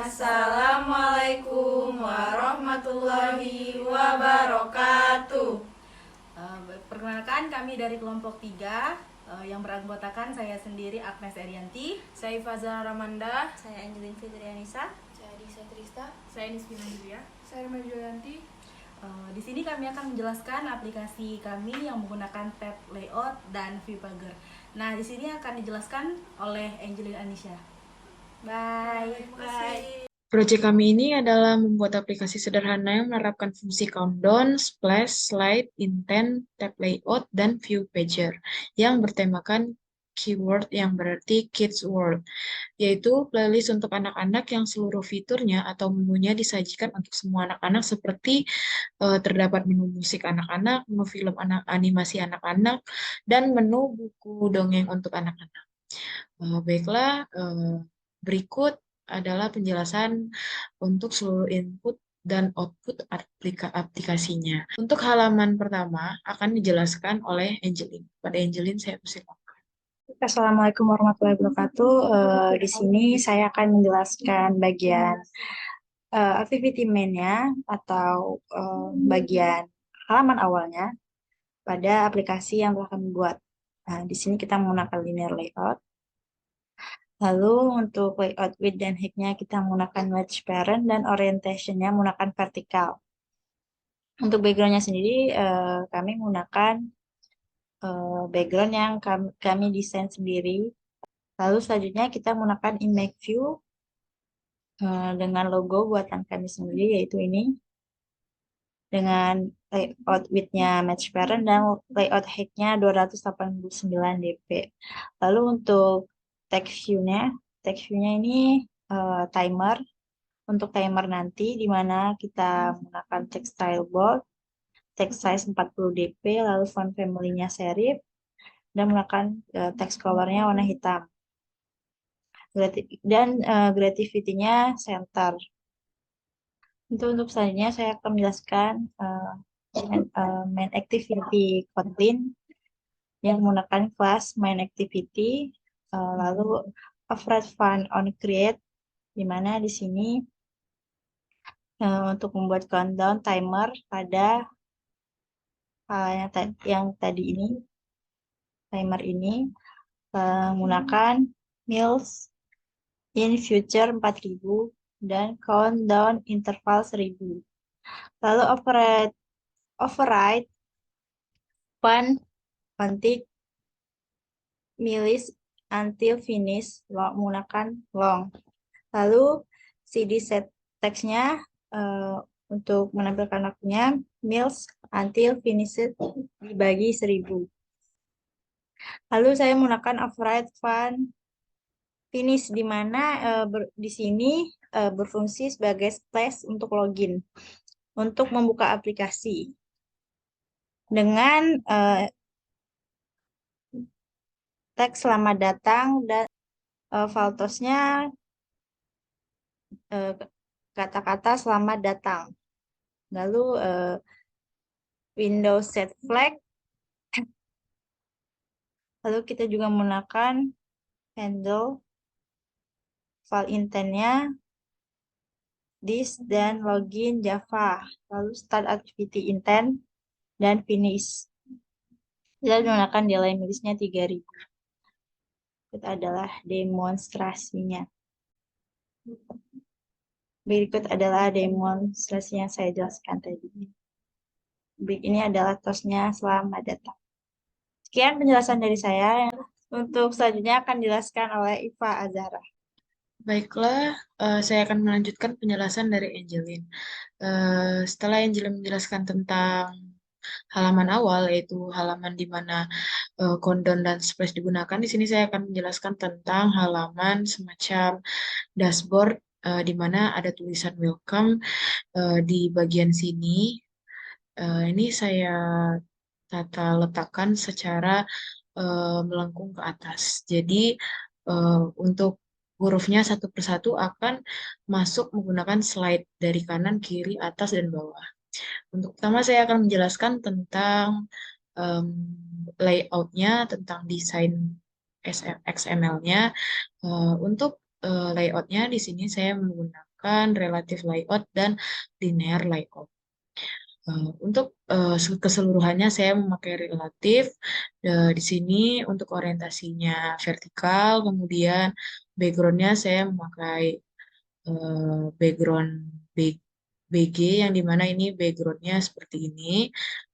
Assalamualaikum warahmatullahi wabarakatuh. Perkenalkan, kami dari kelompok 3 yang beranggotakan saya sendiri Agnes Erianti, Saya Fazal Ramanda. Saya Angelin Fitrianisa. Saya Disa Trista. Saya Nisbina Julia. Saya Rema Julianti. Di sini kami akan menjelaskan aplikasi kami yang menggunakan tab layout dan view pager. Nah, di sini akan dijelaskan oleh Angelin Anisha. Bye. Bye. Proyek kami ini adalah membuat aplikasi sederhana yang menerapkan fungsi countdown, splash, slide, intent, tab layout, dan view pager yang bertemakan keyword yang berarti Kids World, yaitu playlist untuk anak-anak yang seluruh fiturnya atau menunya disajikan untuk semua anak-anak seperti terdapat menu musik anak-anak, menu film animasi anak-anak, dan menu buku dongeng untuk anak-anak. Baiklah, berikut adalah penjelasan untuk seluruh input dan output aplikasinya. Untuk halaman pertama akan dijelaskan oleh Angelin. Pada Angelin saya persilakan. Assalamualaikum warahmatullahi wabarakatuh. Di sini saya akan menjelaskan bagian activity main-nya atau bagian halaman awalnya pada aplikasi yang telah kami buat. Nah, di sini kita menggunakan linear layout. Lalu untuk layout width dan height-nya kita menggunakan wedge parent dan orientation-nya menggunakan vertikal. Untuk background-nya sendiri kami menggunakan background yang kami desain sendiri. Lalu selanjutnya kita menggunakan image view dengan logo buatan kami sendiri, yaitu ini. Dengan layout width-nya match parent dan layout height-nya 289 dp. Lalu untuk text view-nya ini timer. Untuk timer nanti, di mana kita menggunakan text style bold, text size 40 dp, lalu font family-nya serif, dan menggunakan text color-nya warna hitam. Dan creativity-nya center. Untuk selanjutnya saya akan menjelaskan main activity content yang menggunakan kelas main activity, lalu override fun on create, di mana di sini untuk membuat countdown timer pada yang tadi ini, timer ini menggunakan meals in future 4000 dan countdown interval 1000. Lalu override fun contig milis until finish menggunakan long. Lalu CD set text-nya untuk menampilkan waktunya meals until finished dibagi 1000. Lalu saya menggunakan override fun finish, di mana di sini berfungsi sebagai splash untuk login untuk membuka aplikasi dengan teks selamat datang dan valtosnya kata-kata selamat datang. Lalu Windows set flag. Lalu kita juga menggunakan handle file intent-nya this dan login Java. Lalu start activity intent dan finish. Kita menggunakan delay milisnya 3000. Itu adalah demonstrasinya. Berikut adalah demonstrasi yang saya jelaskan tadi. Ini adalah tosnya selamat datang. Sekian penjelasan dari saya. Untuk selanjutnya akan dijelaskan oleh Iva Azhara. Baiklah, saya akan melanjutkan penjelasan dari Angelin. Setelah Angelin menjelaskan tentang halaman awal, yaitu halaman di mana countdown dan splash digunakan, di sini saya akan menjelaskan tentang halaman semacam dashboard, di mana ada tulisan welcome di bagian sini. Ini saya tata letakkan secara melengkung ke atas. Jadi untuk hurufnya satu persatu akan masuk menggunakan slide dari kanan, kiri, atas, dan bawah. Untuk pertama saya akan menjelaskan tentang layout-nya, tentang desain XML-nya. Untuk layout-nya di sini saya menggunakan menggunakan relative layout dan linear layout. Untuk keseluruhannya saya memakai relatif. Di sini untuk orientasinya vertikal, kemudian backgroundnya saya memakai background BG yang dimana ini backgroundnya seperti ini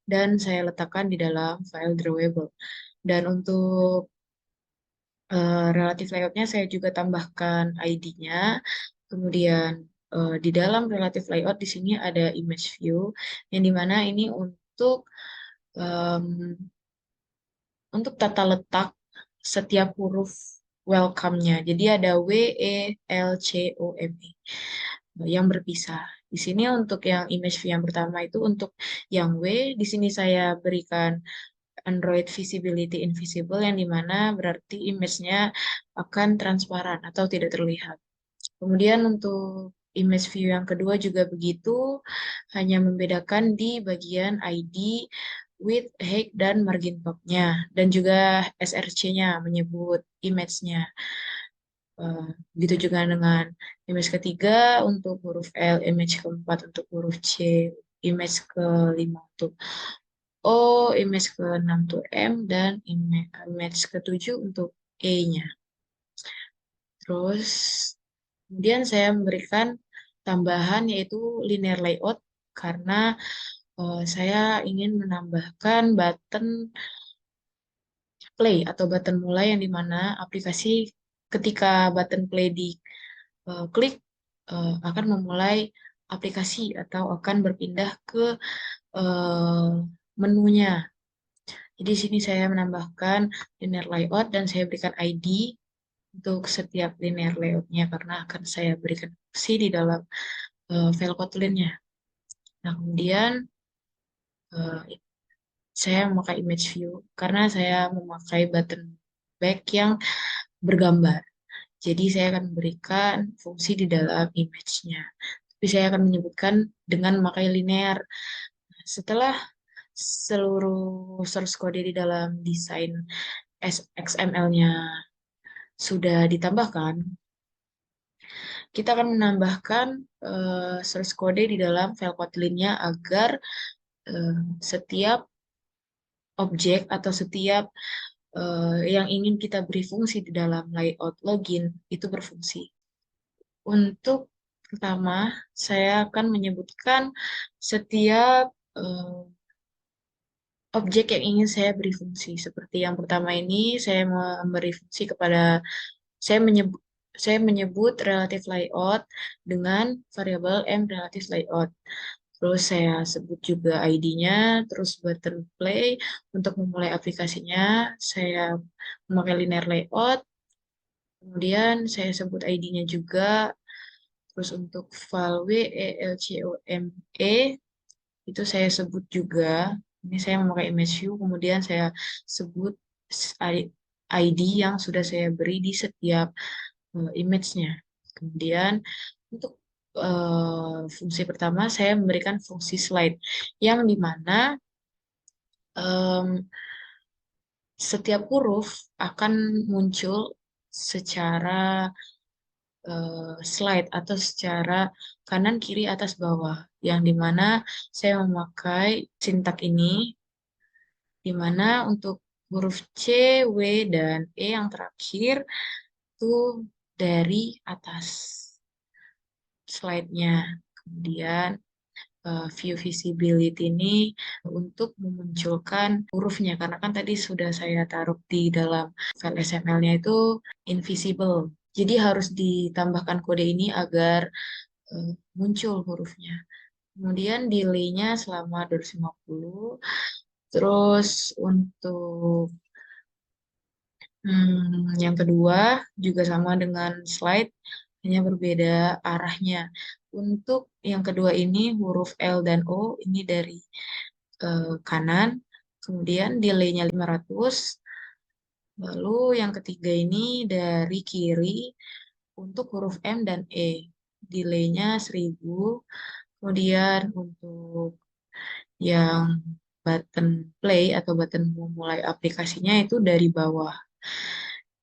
dan saya letakkan di dalam file drawable. Dan untuk relative layoutnya saya juga tambahkan ID-nya. Kemudian di dalam relative layout di sini ada image view yang dimana ini em, untuk tata letak setiap huruf welcome-nya. Jadi ada W, E, L, C, O, M, E yang berpisah. Di sini untuk yang image view yang pertama itu untuk yang W, di sini saya berikan Android Visibility Invisible yang dimana berarti image-nya akan transparan atau tidak terlihat. Kemudian untuk image view yang kedua juga begitu, hanya membedakan di bagian ID, width, height, dan margin top-nya. Dan juga SRC-nya menyebut image-nya. Begitu juga dengan image ketiga untuk huruf L, image keempat untuk huruf C, image kelima untuk O, image ke-6 untuk M, dan image ke-7 untuk E-nya. Terus, kemudian saya memberikan tambahan yaitu linear layout karena saya ingin menambahkan button play atau button mulai yang dimana aplikasi ketika button play di klik akan memulai aplikasi atau akan berpindah ke eh, menunya. Jadi di sini saya menambahkan linear layout dan saya berikan ID untuk setiap linear layoutnya karena akan saya berikan opsi di dalam file Kotlin-nya. Nah, kemudian eh, saya memakai image view karena saya memakai button back yang bergambar. Jadi saya akan memberikan fungsi di dalam image-nya. Tapi saya akan menyebutkan dengan memakai linear. Setelah seluruh source code di dalam desain XML-nya sudah ditambahkan, kita akan menambahkan source code di dalam file Kotlin-nya agar setiap objek atau setiap yang ingin kita beri fungsi di dalam layout login itu berfungsi. Untuk pertama, saya akan menyebutkan setiap objek yang ingin saya beri fungsi. Seperti yang pertama ini, saya memberi fungsi kepada saya menyebut relative layout dengan variabel m relative layout. Terus saya sebut juga ID-nya, terus button play untuk memulai aplikasinya. Saya memakai linear layout. Kemudian saya sebut ID-nya juga. Terus untuk file WELCOME itu saya sebut juga. Ini saya memakai image view. Kemudian saya sebut ID yang sudah saya beri di setiap image-nya. Kemudian untuk fungsi pertama saya memberikan fungsi slide yang dimana setiap huruf akan muncul secara slide atau secara kanan kiri atas bawah yang dimana saya memakai sintak ini dimana untuk huruf C, W, dan E yang terakhir itu dari atas slide-nya. Kemudian view visibility ini untuk memunculkan hurufnya karena kan tadi sudah saya taruh di dalam file XML-nya itu invisible. Jadi harus ditambahkan kode ini agar muncul hurufnya. Kemudian delay-nya selama 250. Terus untuk yang kedua juga sama dengan slide, hanya berbeda arahnya. Untuk yang kedua ini huruf L dan O ini dari kanan, kemudian delay-nya 500. Lalu yang ketiga ini dari kiri untuk huruf M dan E. Delay-nya 1000. Kemudian untuk yang button play atau button memulai aplikasinya itu dari bawah.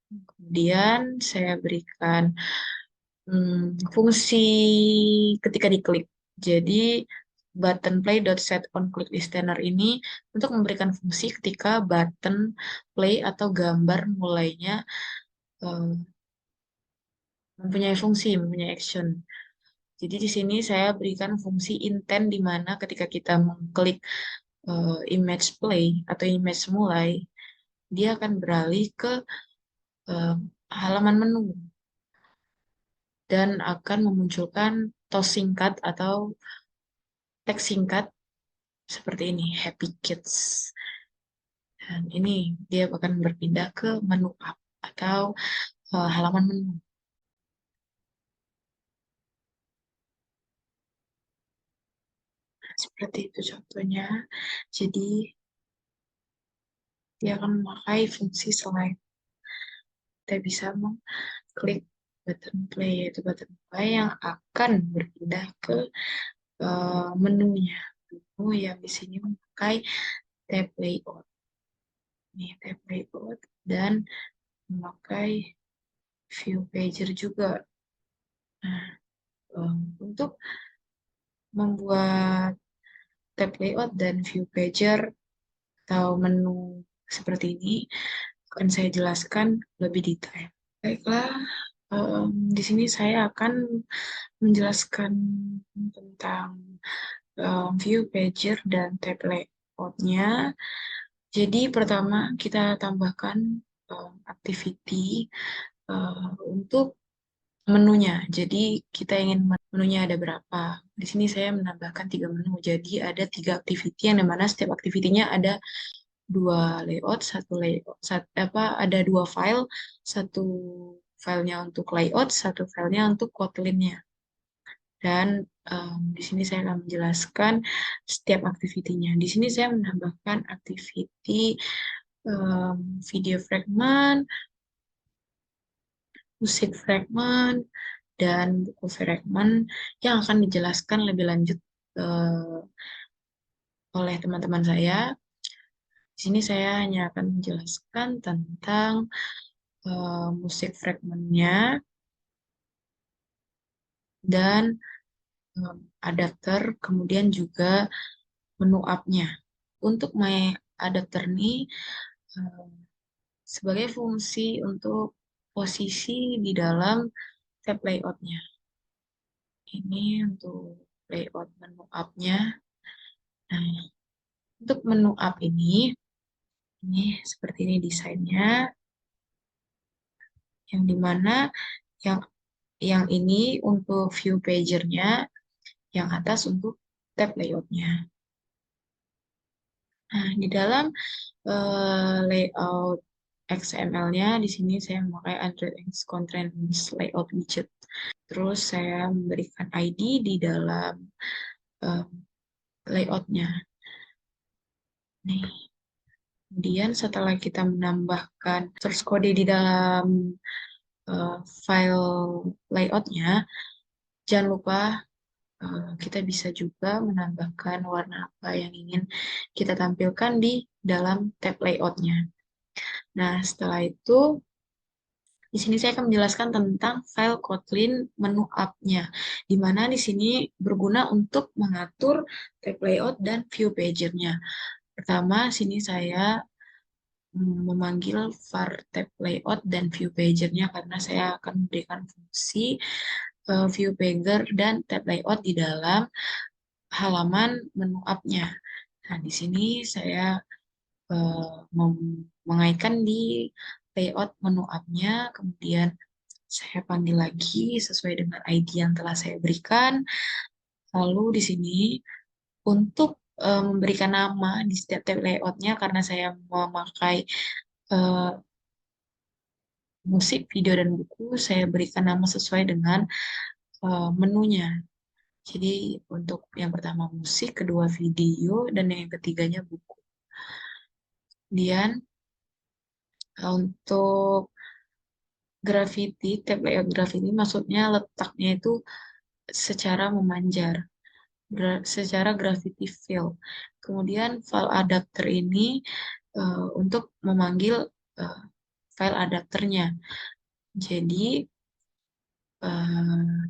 Kemudian saya berikan fungsi ketika diklik. Jadi button play dot set on click listener ini untuk memberikan fungsi ketika button play atau gambar mulainya eh, mempunyai fungsi, mempunyai action. Jadi di sini saya berikan fungsi intent di mana ketika kita mengklik image play atau image mulai, dia akan beralih ke eh, halaman menu dan akan memunculkan tos singkat atau teks singkat seperti ini, Happy Kids. Dan ini dia akan berpindah ke menu up atau halaman menu. Seperti itu contohnya. Jadi dia akan memakai fungsi select. Kita bisa mengklik button play, yaitu button play yang akan berpindah ke menunya. Menu yang di sini memakai tab layout. Ini tab layout dan memakai view pager juga. Nah, untuk membuat tab layout dan view pager atau menu seperti ini akan saya jelaskan lebih detail. Baiklah, di sini saya akan menjelaskan tentang view pager dan tab layout-nya. Jadi pertama kita tambahkan activity untuk menunya. Jadi kita ingin menunya ada berapa. Di sini saya menambahkan 3 menu. Jadi ada 3 activity yang dimana setiap activity-nya ada 2 layout, ada 2 file, satu filenya untuk layout, satu filenya untuk Kotlin-nya. Dan di sini saya akan menjelaskan setiap activity-nya. Di sini saya menambahkan activity video fragment, musik fragment, dan buku fragment yang akan dijelaskan lebih lanjut oleh teman-teman saya. Di sini saya hanya akan menjelaskan tentang musik fragmentnya dan adapter, kemudian juga menu up-nya. Untuk my adapter ini sebagai fungsi untuk posisi di dalam tab layout-nya. Ini untuk layout menu up-nya. Nah, untuk menu up ini seperti ini desainnya, yang dimana yang ini untuk view pager-nya, yang atas untuk tab layout-nya. Nah, di dalam layout XML-nya, di sini saya memakai Android X Constraints Layout Widget. Terus saya memberikan ID di dalam layout-nya. Nih. Kemudian setelah kita menambahkan source code di dalam file layout-nya, jangan lupa kita bisa juga menambahkan warna apa yang ingin kita tampilkan di dalam tab layout-nya. Nah, setelah itu, di sini saya akan menjelaskan tentang file Kotlin menu up-nya, di mana di sini berguna untuk mengatur tab layout dan view pager-nya. Pertama, sini saya memanggil var tab layout dan view pager-nya karena saya akan memberikan fungsi view pager dan tab layout di dalam halaman menu up-nya. Nah, di sini saya mengaitkan di layout menu up-nya, kemudian saya panggil lagi sesuai dengan ID yang telah saya berikan. Lalu di sini untuk memberikan nama di setiap tab layout-nya karena saya memakai musik, video, dan buku, saya berikan nama sesuai dengan menunya. Jadi untuk yang pertama musik, kedua video, dan yang ketiganya buku. Kemudian untuk graffiti, tab layout graffiti maksudnya letaknya itu secara memanjar, secara graffiti fill. Kemudian file adapter ini untuk memanggil file adapternya. Jadi eh,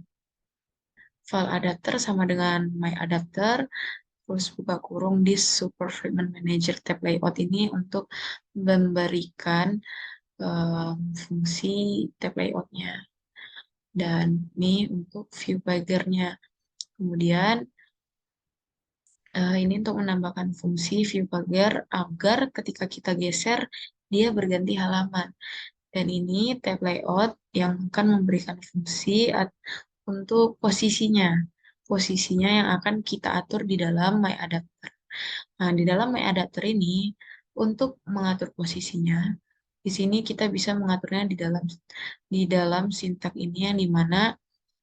file adapter sama dengan my adapter, terus buka kurung di super fragment manager tab layout ini untuk memberikan fungsi tab layoutnya. Dan ini untuk view pagernya. Kemudian ini untuk menambahkan fungsi view pagar agar ketika kita geser dia berganti halaman. Dan ini tab layout yang akan memberikan fungsi untuk posisinya. Posisinya yang akan kita atur di dalam my adapter. Nah, di dalam my adapter ini untuk mengatur posisinya, di sini kita bisa mengaturnya di dalam sintak ini yang dimana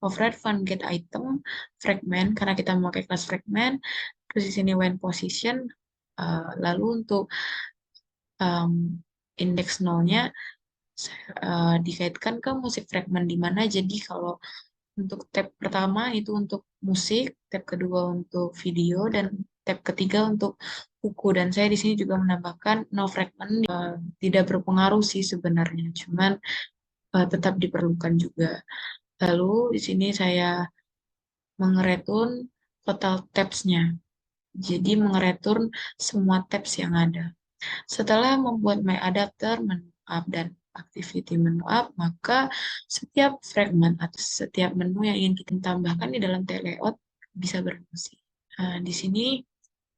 override fun get item fragment karena kita memakai kelas fragment. Terus di sini when position, lalu untuk um, index nolnya dikaitkan ke musik fragment di mana jadi kalau untuk tab pertama itu untuk musik, tab kedua untuk video, dan tab ketiga untuk buku. Dan saya di sini juga menambahkan no fragment, tidak berpengaruh sih sebenarnya, cuman tetap diperlukan juga. Lalu di sini saya mengereturn total tabs-nya. Jadi mengereturn semua tabs yang ada. Setelah membuat my adapter, menu up, dan activity menu up, maka setiap fragment atau setiap menu yang ingin kita tambahkan di dalam layout bisa berfungsi. Nah, di sini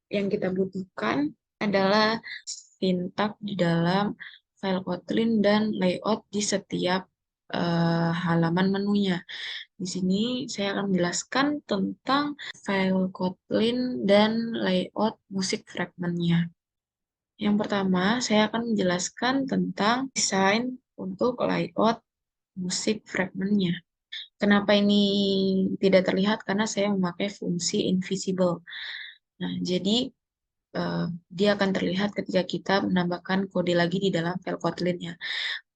yang kita butuhkan adalah sintak di dalam file Kotlin dan layout di setiap halaman menunya. Di sini saya akan menjelaskan tentang file Kotlin dan layout musik fragmentnya. Yang pertama, saya akan menjelaskan tentang desain untuk layout musik fragmentnya. Kenapa ini tidak terlihat? Karena saya memakai fungsi invisible. Nah, jadi dia akan terlihat ketika kita menambahkan kode lagi di dalam file Kotlin-nya.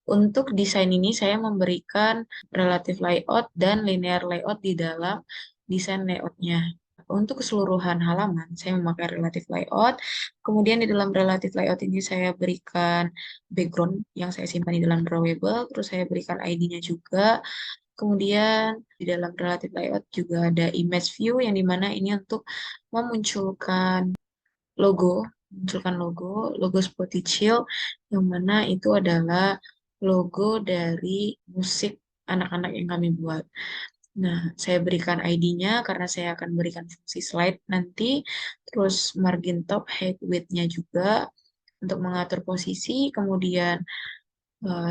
Untuk desain ini saya memberikan relative layout dan linear layout di dalam desain layout-nya. Untuk keseluruhan halaman, saya memakai relative layout. Kemudian di dalam relative layout ini saya berikan background yang saya simpan di dalam drawable. Terus saya berikan ID-nya juga. Kemudian di dalam relative layout juga ada image view yang dimana ini untuk memunculkan logo Spotify yang mana itu adalah logo dari musik anak-anak yang kami buat. Nah, saya berikan ID-nya karena saya akan berikan fungsi slide nanti, terus margin top, height, width-nya juga untuk mengatur posisi, kemudian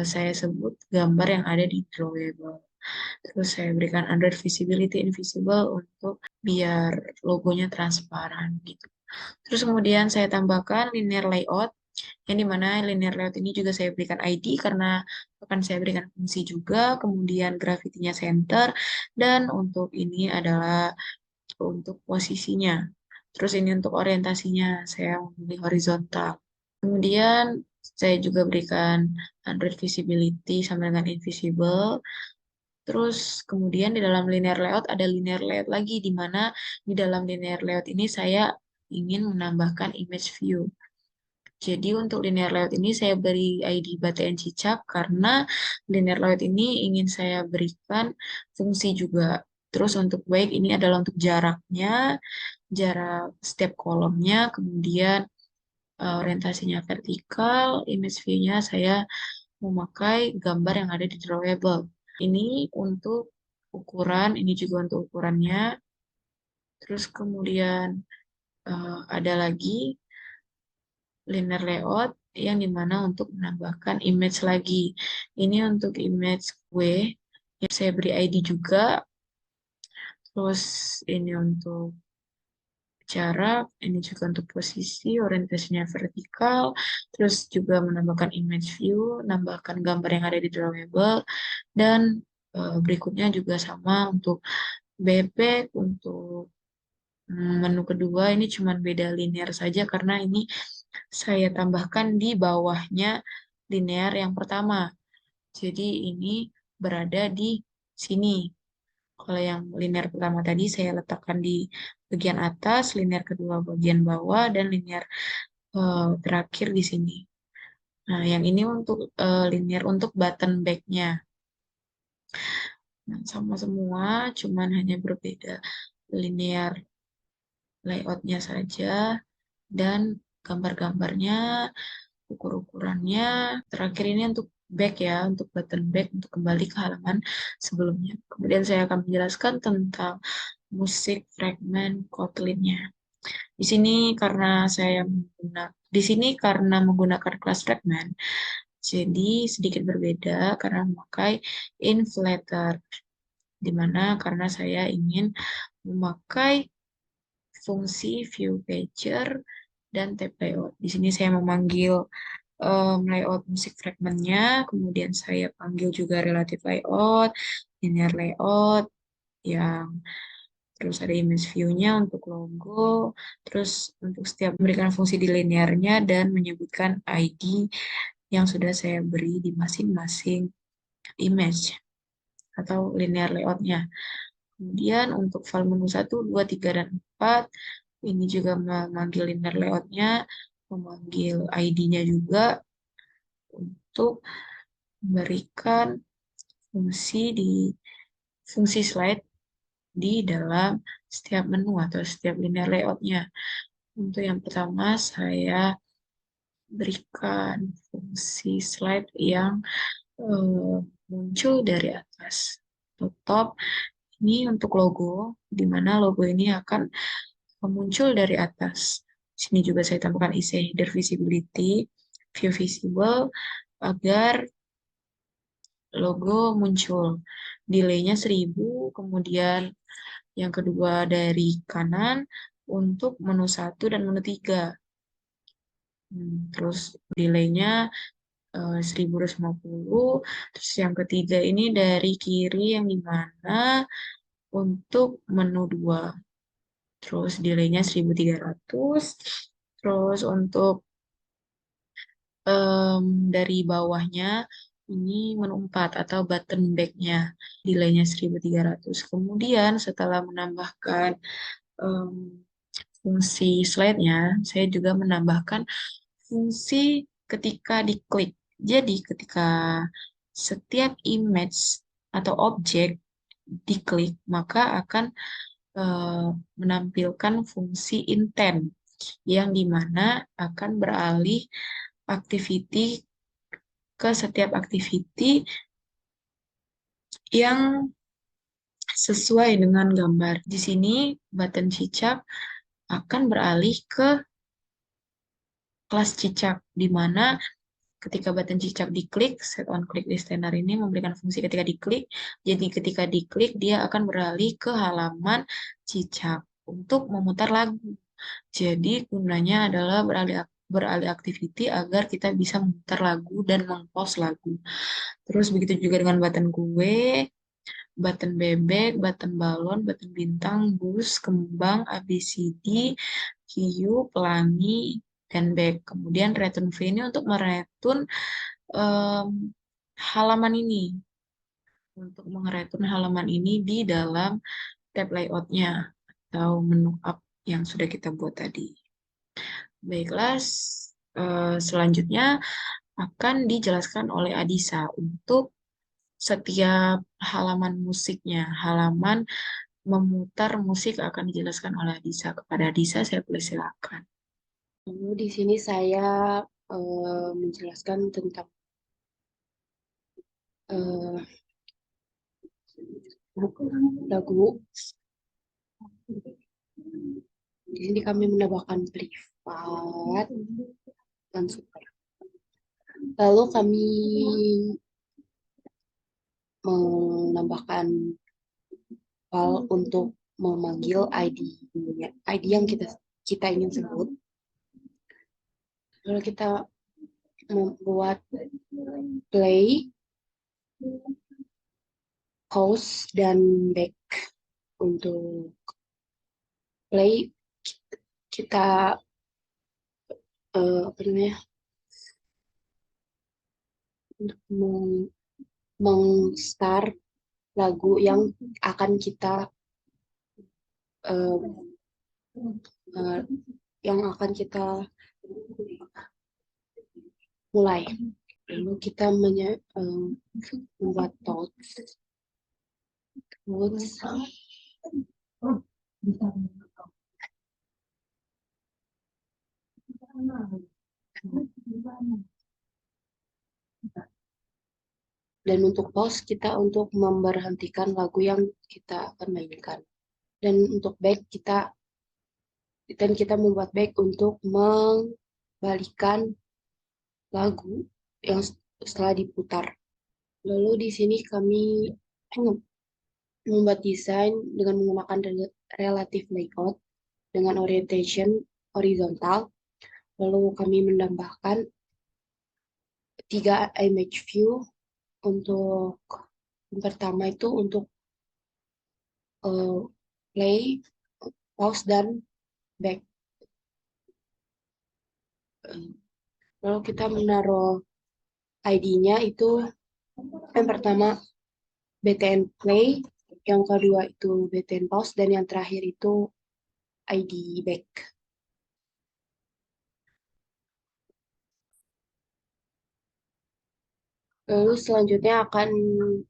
saya sebut gambar yang ada di drawable. Terus saya berikan under visibility invisible untuk biar logonya transparan gitu. Terus kemudian saya tambahkan linear layout, yang dimana linear layout ini juga saya berikan ID karena akan saya berikan fungsi juga, kemudian gravity-nya center, dan untuk ini adalah untuk posisinya. Terus ini untuk orientasinya, saya memilih horizontal. Kemudian saya juga berikan Android visibility sama dengan invisible. Terus kemudian di dalam linear layout ada linear layout lagi, di mana di dalam linear layout ini saya ingin menambahkan image view. Jadi untuk linear layout ini saya beri ID Batean Cicak karena linear layout ini ingin saya berikan fungsi juga. Terus untuk weight ini adalah untuk jaraknya, jarak setiap kolomnya, kemudian orientasinya vertikal, image view-nya saya memakai gambar yang ada di drawable. Ini untuk ukuran, ini juga untuk ukurannya. Terus kemudian ada lagi linear layout yang dimana untuk menambahkan image lagi. Ini untuk image gue, yang saya beri ID juga. Terus ini untuk jarak, ini juga untuk posisi, orientasinya vertikal, terus juga menambahkan image view, menambahkan gambar yang ada di drawable, dan berikutnya juga sama untuk bebek, untuk menu kedua ini cuma beda linear saja karena ini saya tambahkan di bawahnya linear yang pertama. Jadi ini berada di sini. Kalau yang linear pertama tadi saya letakkan di bagian atas, linear kedua bagian bawah, dan linear terakhir di sini. Nah, yang ini untuk linear untuk button back-nya. Nah, sama semua, cuman hanya berbeda linear layoutnya saja dan gambar-gambarnya, ukur-ukurannya. Terakhir ini untuk back ya, untuk button back, untuk kembali ke halaman sebelumnya. Kemudian saya akan menjelaskan tentang musik fragmen Kotlin-nya. Di sini karena menggunakan kelas fragment, jadi sedikit berbeda karena memakai inflator, di mana karena saya ingin memakai fungsi view pager dan tab layout. Di sini saya memanggil layout musik fragmentnya, kemudian saya panggil juga relative layout, linear layout, yang terus ada image view-nya untuk logo, terus untuk setiap memberikan fungsi di linearnya dan menyebutkan ID yang sudah saya beri di masing-masing image atau linear layout-nya. Kemudian untuk file menu 1, 2, 3, dan 4, ini juga memanggil linear layout-nya, memanggil ID-nya juga untuk memberikan fungsi slide di dalam setiap menu atau setiap linear layout-nya. Untuk yang pertama, saya berikan fungsi slide yang muncul dari atas atau top. Ini untuk logo, di mana logo ini akan muncul dari atas. Sini juga saya tambahkan isi header visibility, view visible, agar logo muncul. Delay-nya 1000, kemudian yang kedua dari kanan untuk menu 1 dan menu 3. Terus delay-nya 1250. Terus yang ketiga ini dari kiri yang dimana untuk menu 2. Terus delay-nya 1300. Terus untuk dari bawahnya ini menu 4 atau button back-nya. Delay-nya 1300. Kemudian setelah menambahkan em, fungsi slide-nya, saya juga menambahkan fungsi ketika diklik. Jadi ketika setiap image atau objek diklik, maka akan menampilkan fungsi intent yang dimana akan beralih activity ke setiap activity yang sesuai dengan gambar. Di sini button cicak akan beralih ke kelas cicak, di mana ketika button cicak diklik, set on click listener ini memberikan fungsi ketika diklik. Jadi ketika diklik, dia akan beralih ke halaman cicak untuk memutar lagu. Jadi gunanya adalah beralih activity agar kita bisa memutar lagu dan meng-pause lagu. Terus begitu juga dengan button kue, button bebek, button balon, button bintang, bus, kembang, ABCD, hiu, pelangi, dan back. Kemudian return V ini untuk meretun em, halaman ini. Untuk meretun halaman ini di dalam tab layout-nya atau menu up yang sudah kita buat tadi. Baiklah, selanjutnya akan dijelaskan oleh Adisa untuk setiap halaman musiknya. Halaman memutar musik akan dijelaskan oleh Adisa. Kepada Adisa, saya persilakan. Lalu di sini saya menjelaskan tentang lagu. Di sini kami menambahkan privat dan super. Lalu kami menambahkan file untuk memanggil ID yang kita ingin sebut. Lalu kita membuat play, pause, dan back. Untuk play kita untuk meng-start lagu yang akan kita mulai. Lalu kita membuat pause Woods. Dan untuk pause kita untuk memberhentikan lagu yang kita akan mainkan. Dan untuk back kita membuat back untuk mengembalikan lagu yang setelah diputar. Lalu di sini kami membuat desain dengan menggunakan relative layout dengan orientation horizontal. Lalu kami menambahkan 3 image view untuk yang pertama itu untuk play, pause, dan back. Lalu kita menaruh ID-nya itu yang pertama BTN play, yang kedua itu BTN pause, dan yang terakhir itu ID back. Lalu selanjutnya akan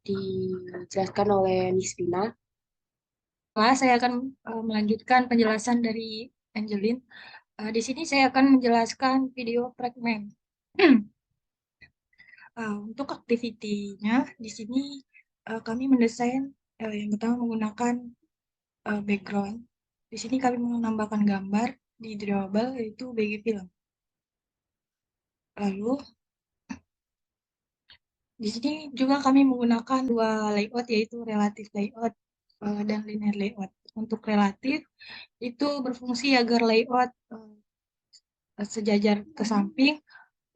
dijelaskan oleh Nisvina. Saya akan melanjutkan penjelasan dari Angelin. Di sini saya akan menjelaskan video fragment. Untuk aktivitinya, di sini kami mendesain yang pertama menggunakan background. Di sini kami menambahkan gambar di drawable, yaitu BG Film. Lalu di sini juga kami menggunakan dua layout, yaitu relative layout dan linear layout. Untuk relatif itu berfungsi agar layout sejajar ke samping,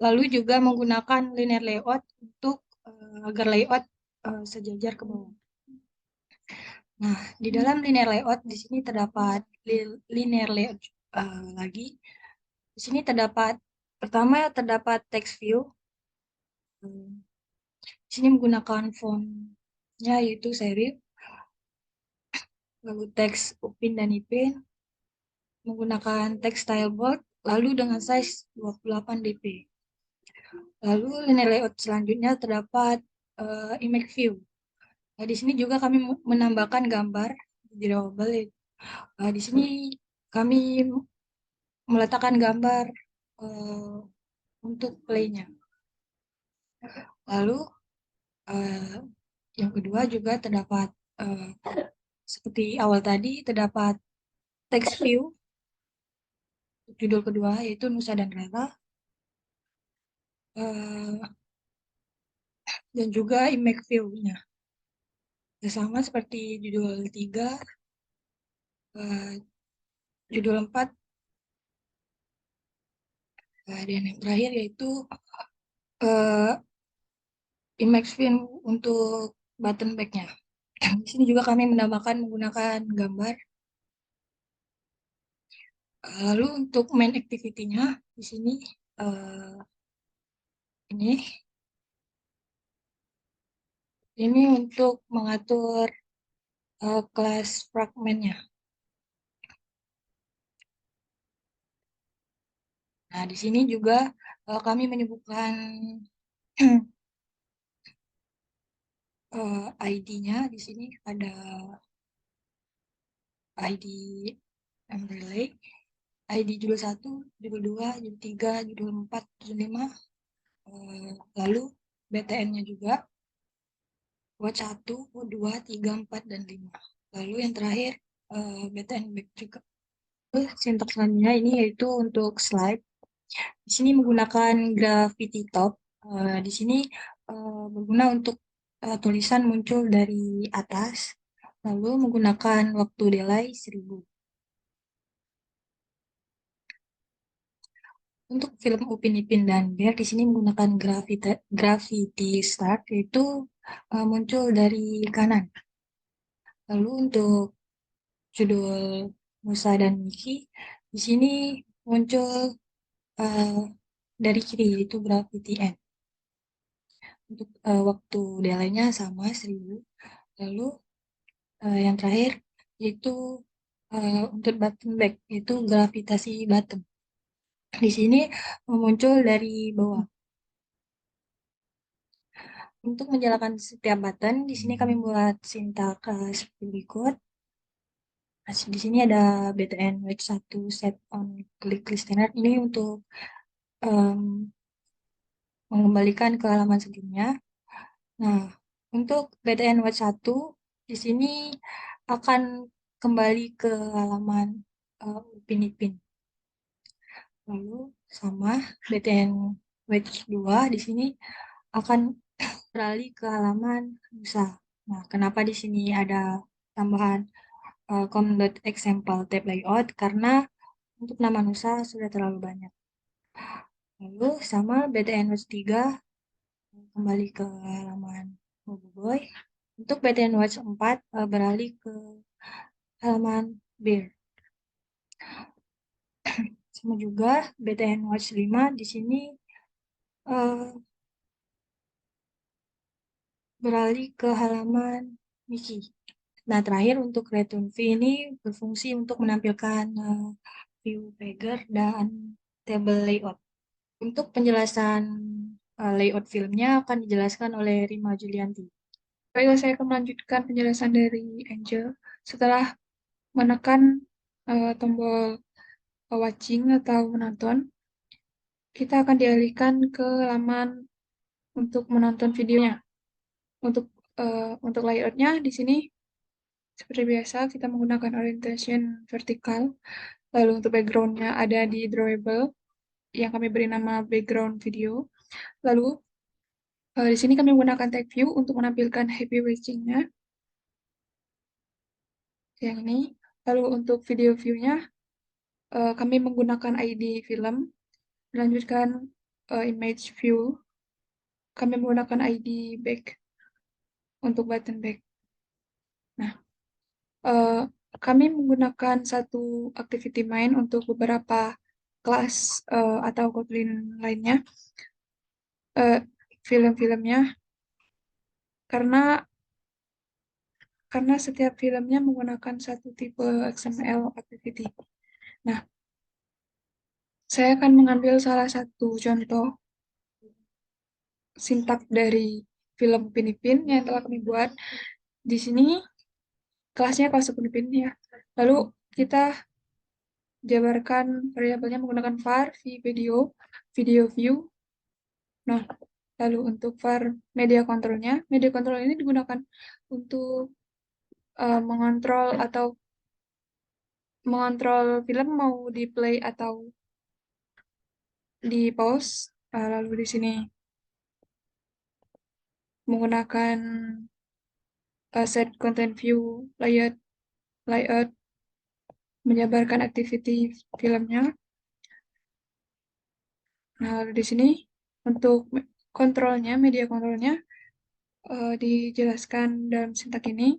lalu juga menggunakan linear layout untuk agar layout sejajar ke bawah. Nah, di dalam linear layout di sini terdapat linear layout lagi. Di sini pertama terdapat text view. Di sini menggunakan fontnya yaitu serif. Lalu teks Upin dan Ipin menggunakan teks style bold, lalu dengan size 28 dp. Lalu linear layout selanjutnya terdapat image view. Nah, di sini juga kami menambahkan gambar di drawable. Di sini kami meletakkan gambar untuk play-nya. Lalu yang kedua juga terdapat seperti awal tadi terdapat text view. Judul kedua yaitu Nusa dan Rara. Dan juga image view-nya. Sama seperti judul 3, judul 4, dan yang terakhir yaitu image view untuk button back-nya. Di sini juga kami menambahkan menggunakan gambar. Lalu untuk main activity-nya di sini ini untuk mengatur kelas fragmentnya. Nah, di sini juga kami menyebutkan ID-nya. Di sini ada ID Umbrella, ID judul 1, judul 2, judul 3, judul 4, judul 5, lalu BTN-nya juga, Watch 1, Watch 2, 3, 4, dan 5. Lalu yang terakhir BTN back juga. Sintak selanjutnya ini yaitu untuk slide. Di sini menggunakan Gravity Top. Di sini berguna untuk tulisan muncul dari atas, lalu menggunakan waktu delay 1000. Untuk film Upin Ipin dan Bear di sini menggunakan gravity start, yaitu muncul dari kanan. Lalu untuk judul Musa dan Miki di sini muncul dari kiri, yaitu gravity end. Untuk waktu delay-nya sama 1000. Lalu yang terakhir yaitu untuk button back, yaitu gravitasi button. Di sini muncul dari bawah. Untuk menjalankan setiap button, di sini kami buat sintaks seperti berikut. Di sini ada btn wait 1 set on click listener. Ini untuk em, mengembalikan ke halaman sebelumnya. Nah, untuk btn wait 1 di sini akan kembali ke halaman Upin Ipin. Lalu sama btn wait 2 di sini akan beralih ke halaman Nusa. Nah, kenapa di sini ada tambahan com.example tab layout? Karena untuk nama Nusa sudah terlalu banyak. Lalu sama btn watch 3 kembali ke halaman Boboiboy. Untuk btn watch 4 beralih ke halaman Bear. Sama juga btn watch 5 di sini beralih ke halaman Mickey. Nah, terakhir untuk Return V ini berfungsi untuk menampilkan view pager dan table layout. Untuk penjelasan layout filmnya akan dijelaskan oleh Rima Julianti. Baiklah, saya akan melanjutkan penjelasan dari Angel. Setelah menekan tombol watching atau menonton, kita akan dialihkan ke laman untuk menonton videonya. Untuk layoutnya di sini seperti biasa kita menggunakan orientation vertikal. Lalu untuk backgroundnya ada di drawable yang kami beri nama background video. Lalu di sini kami menggunakan tag view untuk menampilkan happy watching-nya. Yang ini. Lalu untuk video view-nya kami menggunakan ID film. Melanjutkan image view. Kami menggunakan ID back untuk button back. Nah, kami menggunakan satu activity main untuk beberapa kelas atau Kotlin lainnya, film-filmnya, karena setiap filmnya menggunakan satu tipe XML activity. Nah, saya akan mengambil salah satu contoh sintak dari film Upin Ipin yang telah kami buat. Di sini kelasnya kelas Upin Ipin ya. Lalu kita jabarkan variabelnya menggunakan var video view. Nah, lalu untuk var media control ini digunakan untuk mengontrol film mau di play atau di pause. Lalu di sini menggunakan set content view layout menjabarkan activity filmnya. Nah, lalu di sini untuk media kontrolnya dijelaskan dalam sintak ini.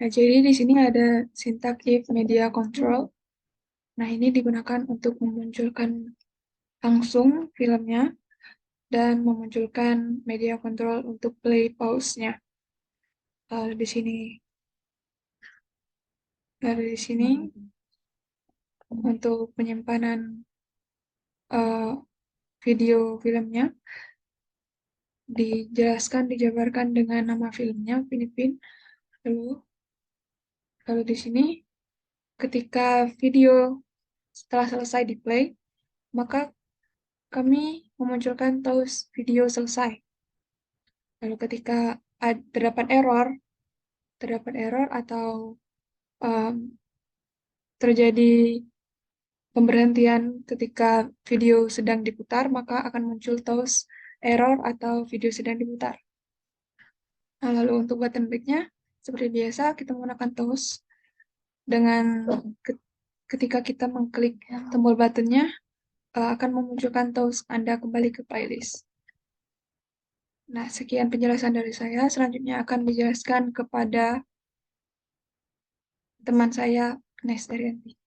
Nah, jadi di sini ada sintak if media control. Nah, ini digunakan untuk memunculkan langsung filmnya dan memunculkan media control untuk play pause-nya. Di sini. Lalu di sini untuk penyimpanan video filmnya dijabarkan dengan nama filmnya Upin Ipin. Lalu di sini ketika video setelah selesai di play, maka kami memunculkan toast video selesai. Lalu ketika terdapat error atau terjadi pemberhentian ketika video sedang diputar, maka akan muncul toast error atau video sedang diputar. Nah, lalu untuk button back-nya, seperti biasa kita menggunakan toast dengan ketika kita mengklik tombol buttonnya akan memunculkan toast Anda kembali ke playlist. Nah, sekian penjelasan dari saya. Selanjutnya akan dijelaskan kepada teman saya, Nes Daryanti.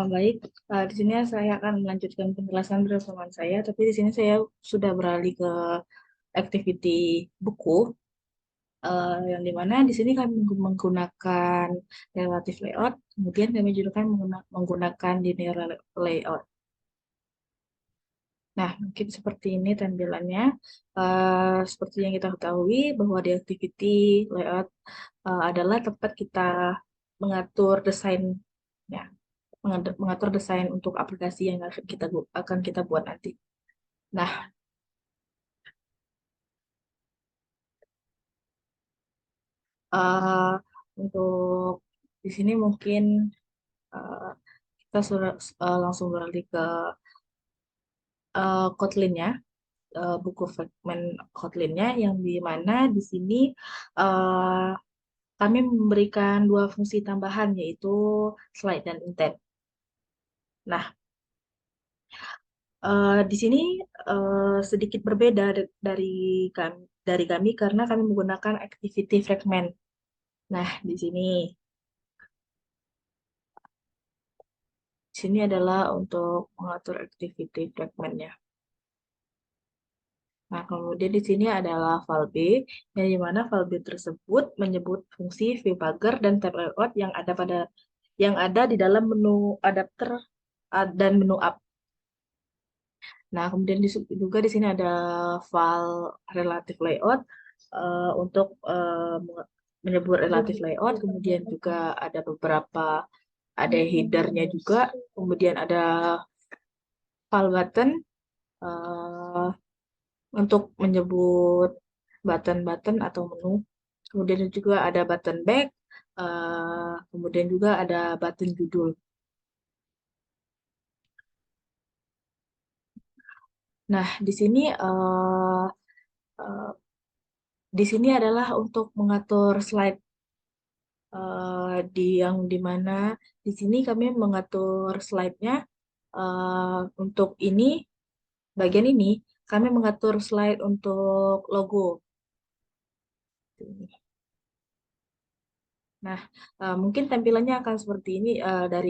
Baik, di sini saya akan melanjutkan penjelasan dari teman saya, tapi di sini saya sudah beralih ke activity buku, yang dimana di sini kami menggunakan relative layout, kemudian kami juga menggunakan linear layout. Nah, mungkin seperti ini tampilannya. Seperti yang kita ketahui bahwa di activity layout adalah tempat kita mengatur desain, ya, mengatur desain untuk aplikasi yang akan kita buat nanti. Nah, eh, untuk di sini mungkin eh, kita langsung beralih ke Kotlin-nya, buku fragment Kotlin-nya, yang di mana di sini eh, kami memberikan dua fungsi tambahan, yaitu slide dan intent. Nah, di sini sedikit berbeda dari kami karena kami menggunakan activity fragment. Nah, di sini adalah untuk mengatur activity fragment-nya. Nah, kemudian di sini adalah file B, yang dimana file B tersebut menyebut fungsi VBagger dan tab layout yang ada di dalam menu adapter dan menu up. Nah, kemudian juga di sini ada file relative layout untuk menyebut relative layout. Kemudian juga ada headernya juga. Kemudian ada file button eh, untuk menyebut button-button atau menu. Kemudian juga ada button back. Kemudian juga ada button judul. Nah, eh, di sini adalah untuk mengatur slide yang dimana di sini kami mengatur slide-nya untuk bagian ini kami mengatur slide untuk logo. Nah, mungkin tampilannya akan seperti ini,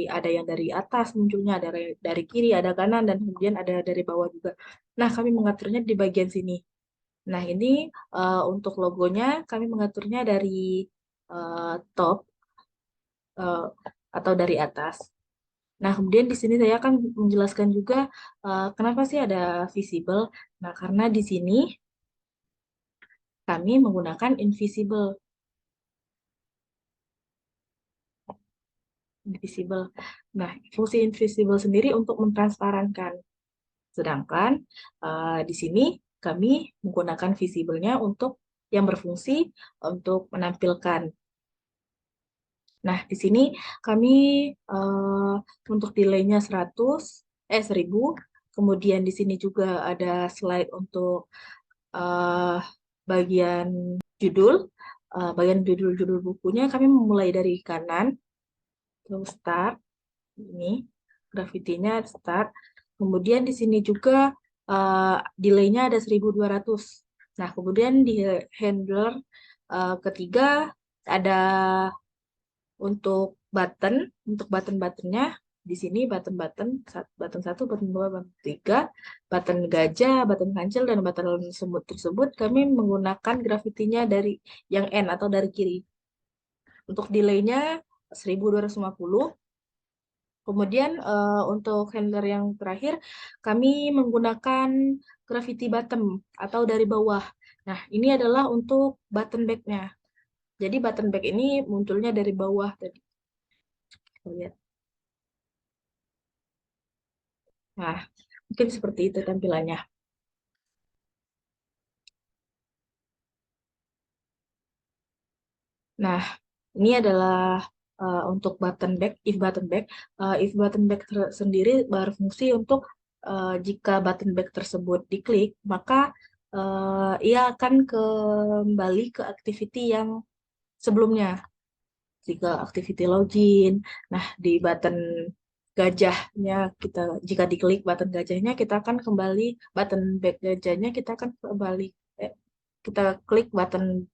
ada yang dari atas munculnya, ada dari kiri, ada kanan, dan kemudian ada dari bawah juga. Nah, kami mengaturnya di bagian sini. Nah, ini untuk logonya kami mengaturnya dari top atau dari atas. Nah, kemudian di sini saya akan menjelaskan juga kenapa sih ada visible. Nah, karena di sini kami menggunakan invisible. Nah, fungsi invisible sendiri untuk mentransparankan. Sedangkan di sini kami menggunakan visible-nya untuk yang berfungsi untuk menampilkan. Nah, di sini kami untuk delay-nya 1000. Kemudian di sini juga ada slide untuk bagian judul. Bagian judul bukunya kami memulai dari kanan, terus start. Ini graffiti-nya start. Kemudian di sini juga delay-nya ada 1200. Nah, kemudian di handler ketiga ada untuk button-buttonnya di sini button 1, button 2, button 3, button gajah, button kancil, dan button semut tersebut kami menggunakan grafitinya dari yang N atau dari kiri. Untuk delay-nya 1250. Kemudian untuk handler yang terakhir kami menggunakan graffiti bottom atau dari bawah. Nah, ini adalah untuk button back-nya. Jadi button back ini munculnya dari bawah tadi. Lihat. Nah, mungkin seperti itu tampilannya. Nah, ini adalah untuk button back, if button back. If button back sendiri berfungsi untuk jika button back tersebut diklik, maka ia akan kembali ke activity yang sebelumnya. Jika activity login, nah di button gajahnya jika diklik button gajahnya kita akan kembali, button back gajahnya kita akan kembali, kita klik button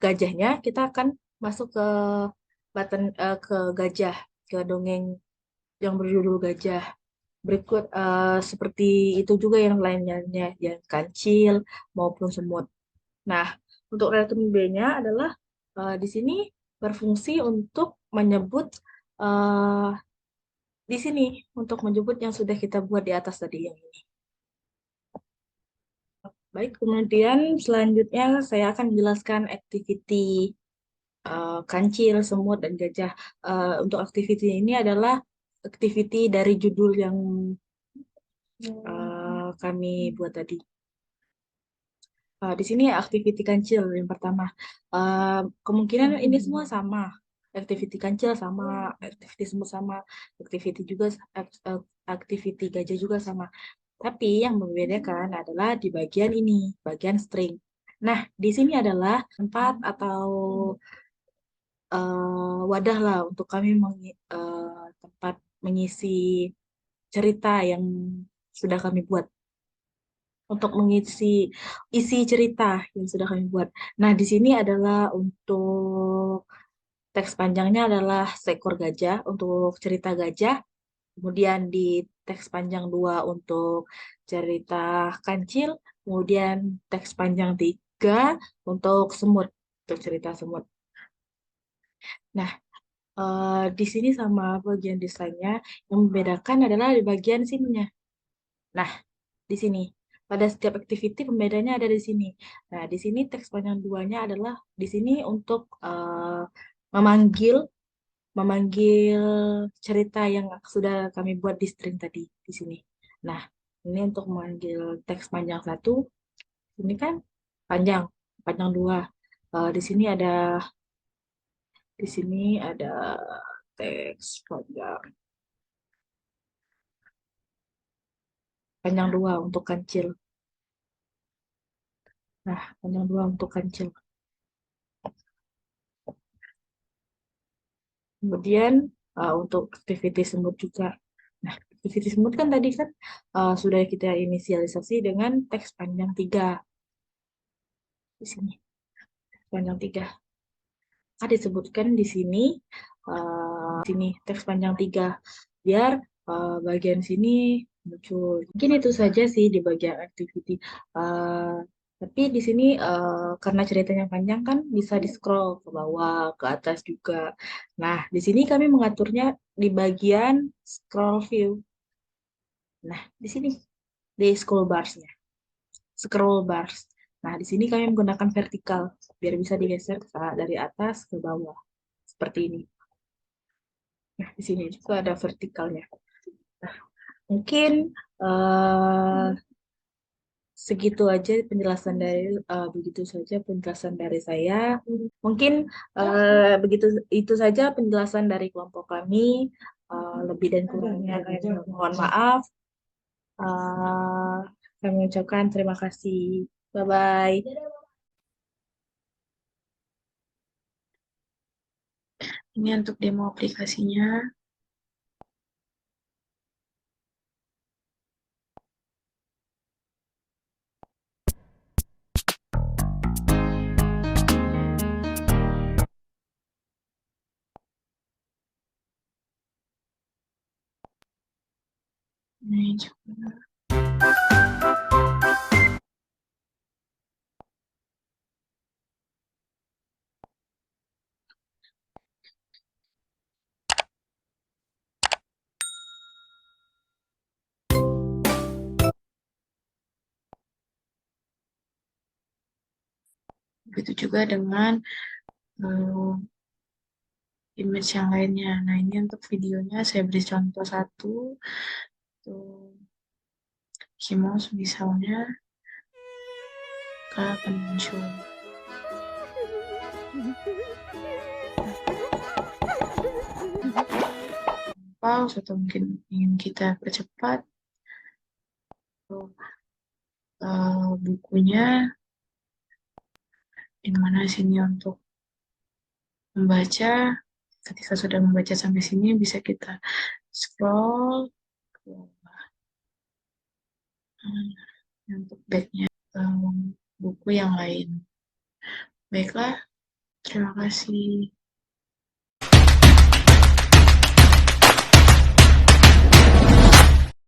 gajahnya kita akan masuk ke ke gajah, ke dongeng yang berjudul gajah. Berikut seperti itu juga yang lainnya, yang kancil maupun semut. Nah, untuk return B-nya adalah di sini berfungsi untuk menyebut di sini untuk menyebut yang sudah kita buat di atas tadi yang ini. Baik, kemudian selanjutnya saya akan menjelaskan activity kancil, semut, dan gajah. Untuk activity ini adalah activity dari judul yang kami buat tadi. Di sini activity kancil yang pertama. Kemungkinan ini semua sama. Activity kancil sama, activity semut sama, activity juga, activity gajah juga sama. Tapi yang membedakan adalah di bagian ini, bagian string. Nah, di sini adalah tempat atau wadah lah untuk kami tempat mengisi cerita yang sudah kami buat. Untuk mengisi isi cerita yang sudah kami buat. Nah, di sini adalah untuk teks panjangnya adalah seekor gajah untuk cerita gajah. Kemudian di teks panjang 2 untuk cerita kancil. Kemudian teks panjang 3 untuk semut, untuk cerita semut. Nah, di sini sama bagian desainnya, yang membedakan adalah di bagian sininya. Nah, di sini. Pada setiap activity pembedanya ada di sini. Nah, di sini teks panjang 2-nya adalah di sini untuk memanggil memanggil cerita yang sudah kami buat di string tadi di sini. Nah, ini untuk memanggil teks panjang 1, ini kan panjang, panjang 2. Di sini ada teks panjang 2 untuk kancil. Nah, panjang 2 untuk kancil. Kemudian untuk activity semut juga. Nah, activity semut kan tadi kan sudah kita inisialisasi dengan teks panjang 3. Di sini, teks panjang 3. Disebutkan di sini teks panjang 3. Biar bagian sini muncul. Mungkin itu saja sih di bagian activity. Tapi di sini karena ceritanya panjang kan bisa di-scroll ke bawah, ke atas juga. Nah, di sini kami mengaturnya di bagian scroll view. Nah, di sini di scroll bars-nya. Scroll bars. Nah, di sini kami menggunakan vertikal biar bisa digeser dari atas ke bawah. Seperti ini. Nah, di sini juga ada vertikalnya. Nah, mungkin segitu aja penjelasan begitu saja penjelasan dari saya. Mungkin begitu itu saja penjelasan dari kelompok kami. Lebih dan kurangnya kami mohon maaf. Kami ucapkan terima kasih. Bye bye. Ini untuk demo aplikasinya. Ini juga. Begitu juga dengan image yang lainnya. Nah, ini untuk videonya saya beri contoh satu. Tuh, Kimos misalnya akan muncul. Pause atau mungkin ingin kita percepat. Bukunya yang mana sini untuk membaca. Ketika sudah membaca sampai sini bisa kita scroll ke bawah. Untuk backnya buku yang lain. Baiklah, terima kasih.